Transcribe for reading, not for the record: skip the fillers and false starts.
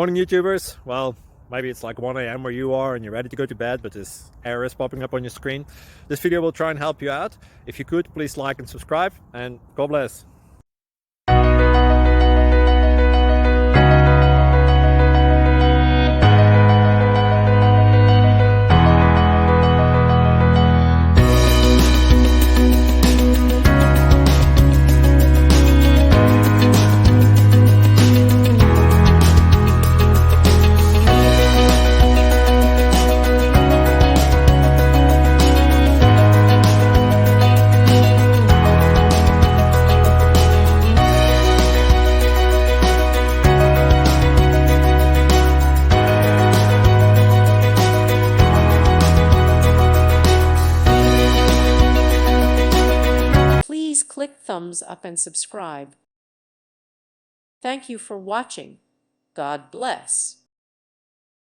Morning YouTubers. Well, maybe it's like 1 a.m. where you are and you're ready to go to bed, but this error is popping up on your screen. This video will try and help you out. If you could, please like and subscribe, and God bless. Please click thumbs up and subscribe. Thank you for watching. God bless.